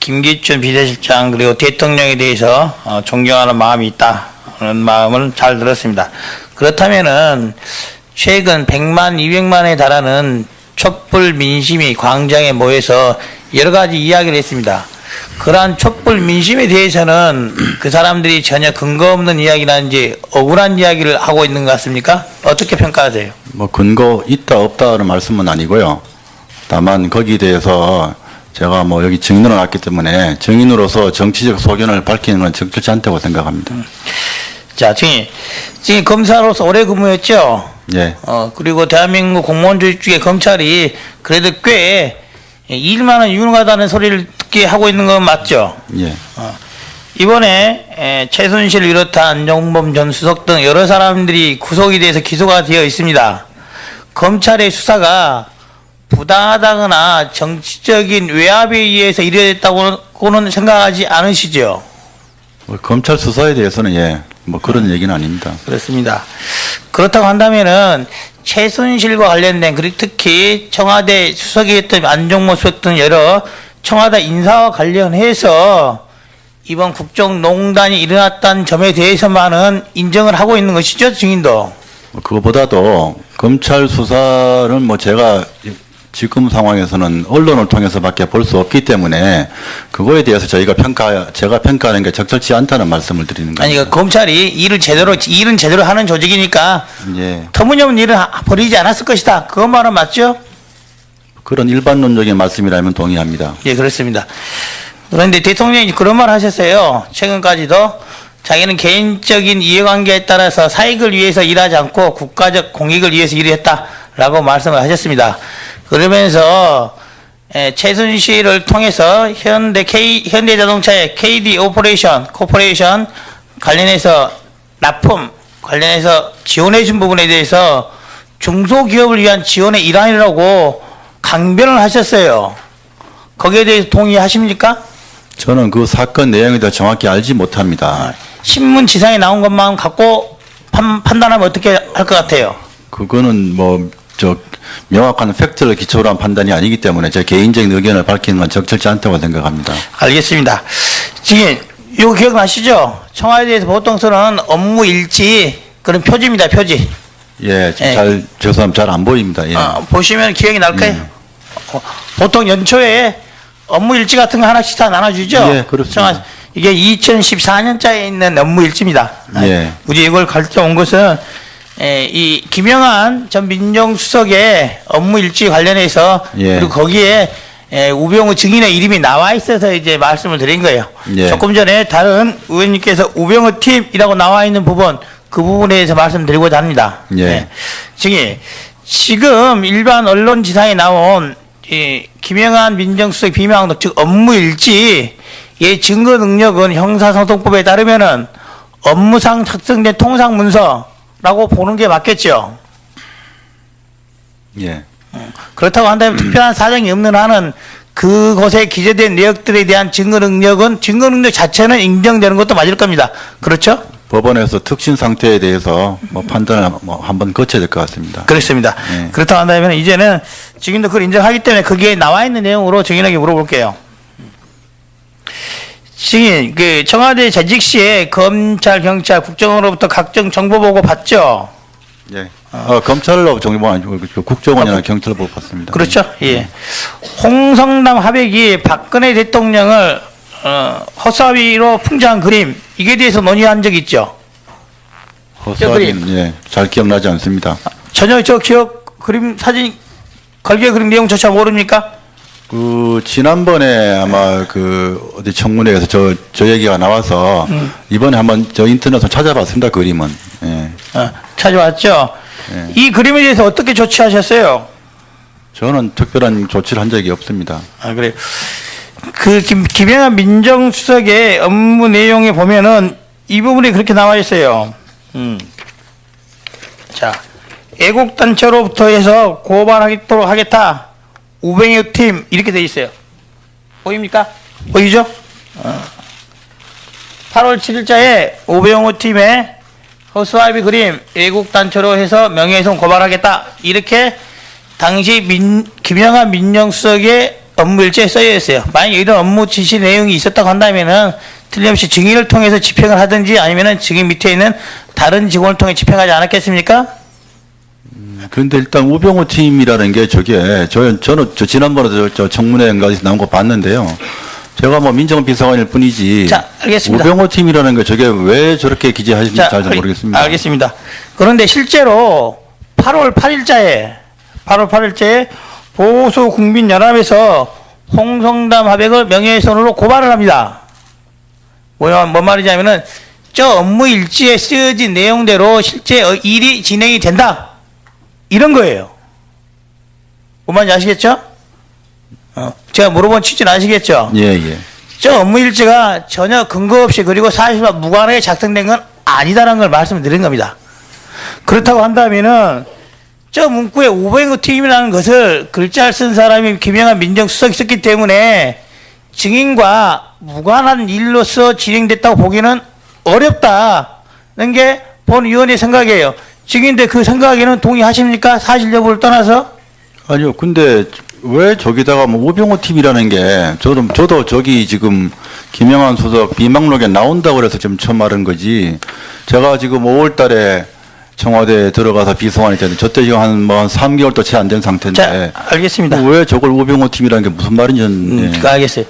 김기춘 비서실장 그리고 대통령에 대해서 존경하는 마음이 있다. 그런 마음을 잘 들었습니다. 그렇다면은 최근 100만, 200만에 달하는 촛불 민심이 광장에 모여서 여러 가지 이야기를 했습니다. 그러한 촛불 민심에 대해서는 그 사람들이 전혀 근거 없는 이야기라든지 억울한 이야기를 하고 있는 것 같습니까? 어떻게 평가하세요? 뭐 근거 있다 없다는 말씀은 아니고요. 다만 거기에 대해서 제가 뭐 여기 증인으로 나왔기 때문에 증인으로서 정치적 소견을 밝히는 건 적절치 않다고 생각합니다. 자, 증인 검사로서 오래 근무했죠? 예. 그리고 대한민국 공무원조직 중에 검찰이 그래도 꽤 일만은 유능하다는 소리를 듣게 하고 있는 건 맞죠? 예. 이번에 최순실을 비롯한 안종범 전 수석 등 여러 사람들이 구속이 돼서 기소가 되어 있습니다. 검찰의 수사가 부당하다거나 정치적인 외압에 의해서 이루어졌다고는 생각하지 않으시죠? 뭐 검찰 수사에 대해서는 예, 뭐 그런 얘기는 아닙니다. 그렇습니다. 그렇다고 한다면은 최순실과 관련된 그리고 특히 청와대 수석이었던 안종범 수석 등 여러 청와대 인사와 관련해서 이번 국정농단이 일어났다는 점에 대해서만은 인정을 하고 있는 것이죠, 증인도. 그거보다도 검찰 수사는 뭐 제가 지금 상황에서는 언론을 통해서밖에 볼 수 없기 때문에 그거에 대해서 제가 평가하는 게 적절치 않다는 말씀을 드리는 겁니다. 아니, 그러니까 검찰이 일은 제대로 하는 조직이니까 예. 터무니없는 일은 벌이지 않았을 것이다. 그것 말은 맞죠? 그런 일반론적인 말씀이라면 동의합니다. 예, 그렇습니다. 그런데 대통령이 그런 말 하셨어요. 최근까지도 자기는 개인적인 이해관계에 따라서 사익을 위해서 일하지 않고 국가적 공익을 위해서 일을 했다라고 말씀을 하셨습니다. 그러면서 최순실을 통해서 현대자동차의 KD 코퍼레이션 관련해서 납품 관련해서 지원해 준 부분에 대해서 중소기업을 위한 지원의 일환이라고 강변을 하셨어요. 거기에 대해서 동의하십니까? 저는 그 사건 내용에 대해 정확히 알지 못합니다. 신문 지상에 나온 것만 갖고 판단하면 어떻게 할 것 같아요? 그거는 명확한 팩트를 기초로 한 판단이 아니기 때문에 제 개인적인 의견을 밝히는 건 적절치 않다고 생각합니다. 알겠습니다. 지금 이거 기억나시죠? 청와대에서 보통 쓰는 업무 일지 그런 표지입니다. 표지. 예, 죄송합니다. 잘 안 보입니다. 예. 보시면 기억이 날 거예요. 보통 연초에 업무 일지 같은 거 하나씩 다 나눠주죠? 예, 그렇습니다. 이게 2014년자에 있는 업무 일지입니다. 예. 우리 이걸 가르쳐온 것은 이 김영한 전 민정수석의 업무 일지 관련해서 예. 그리고 거기에 우병우 증인의 이름이 나와 있어서 이제 말씀을 드린 거예요. 예. 조금 전에 다른 의원님께서 우병우 팀이라고 나와 있는 부분 그 부분에 대해서 말씀드리고자 합니다. 예. 증인, 지금 일반 언론 지상에 나온 이 김영한 민정수석 비명록 즉 업무 일지의 증거 능력은 형사소송법에 따르면은 업무상 작성된 통상 문서라고 보는 게 맞겠죠. 예. 그렇다고 한다면 특별한 사정이 없는 한은 그것에 기재된 내역들에 대한 증거 능력 자체는 인정되는 것도 맞을 겁니다. 그렇죠? 법원에서 특신 상태에 대해서 판단을 한번 거쳐야 될 것 같습니다. 그렇습니다. 예. 그렇다고 한다면 이제는 증인도 그걸 인정하기 때문에 거기에 나와 있는 내용으로 증인에게 물어볼게요. 증인, 청와대 재직 시에 검찰, 경찰, 국정원으로부터 각종 정보 보고 받죠? 예. 검찰로 정보 아니고 국정원이나 경찰 보고 받습니다. 그렇죠? 예. 홍성남 하백이 박근혜 대통령을 허사위로 풍자한 그림, 이게 대해서 논의한 적 있죠? 허수아비는 예, 잘 기억나지 않습니다. 전혀 저 그림, 사진, 걸개 그림 내용조차 모릅니까? 지난번에 아마 어디 청문회에서 저 얘기가 나와서 이번에 한번 저 인터넷에서 찾아봤습니다. 그림은. 예. 찾아왔죠? 예. 이 그림에 대해서 어떻게 조치하셨어요? 저는 특별한 조치를 한 적이 없습니다. 그래요. 김영한 민정수석의 업무 내용에 보면은 이 부분이 그렇게 나와 있어요. 자, 애국단체로부터 해서 고발하도록 하겠다. 우병우 팀 이렇게 돼 있어요. 보입니까? 보이죠? 8월 7일자에 우병우 팀의 허수아비 그림 애국단체로 해서 명예훼손 고발하겠다. 이렇게 당시 김영한 민정수석의 업무 일지에 써여 있어요. 만약 이런 업무 지시 내용이 있었다고 한다면은 틀림없이 증인을 통해서 집행을 하든지 아니면은 증인 밑에 있는 다른 직원을 통해 집행하지 않았겠습니까? 그런데 일단 우병우 팀이라는 게 저게 저는 저 지난번에 저 청문회 연가에서 나온 거 봤는데요. 제가 뭐 민정은 비서관일 뿐이지. 자, 알겠습니다. 우병우 팀이라는 게 저게 왜 저렇게 기재하신지 잘 모르겠습니다. 알겠습니다. 그런데 실제로 8월 8일자에 보수국민연합에서 홍성담 하백을 명예훼손으로 고발을 합니다. 뭔 말이냐면은 저 업무 일지에 쓰여진 내용대로 실제 일이 진행이 된다. 이런 거예요. 뭔 말인지 아시겠죠? 제가 물어본 취지는 아시겠죠? 예, 예. 저 업무 일지가 전혀 근거 없이 그리고 사실과 무관하게 작성된 건 아니다라는 걸 말씀을 드린 겁니다. 그렇다고 한다면은 저 문구에 우병우 팀이라는 것을 글자를 쓴 사람이 김영한 민정수석이 썼기 때문에 증인과 무관한 일로서 진행됐다고 보기는 어렵다는 게 본 위원의 생각이에요. 증인들 그 생각에는 동의하십니까? 사실 여부를 떠나서? 아니요. 근데 왜 저기다가 뭐 우병우 팀이라는 게 저도 저기 지금 김영환 수석 비망록에 나온다고 그래서 지금 처음 말한 거지. 제가 지금 5월 달에 청와대에 들어가서 비서관이 됐는데 저때 지금 한 3개월도 채 안 된 상태인데. 자, 알겠습니다. 왜 저걸 우병우 팀이라는 게 무슨 말인지. 예. 알겠어요.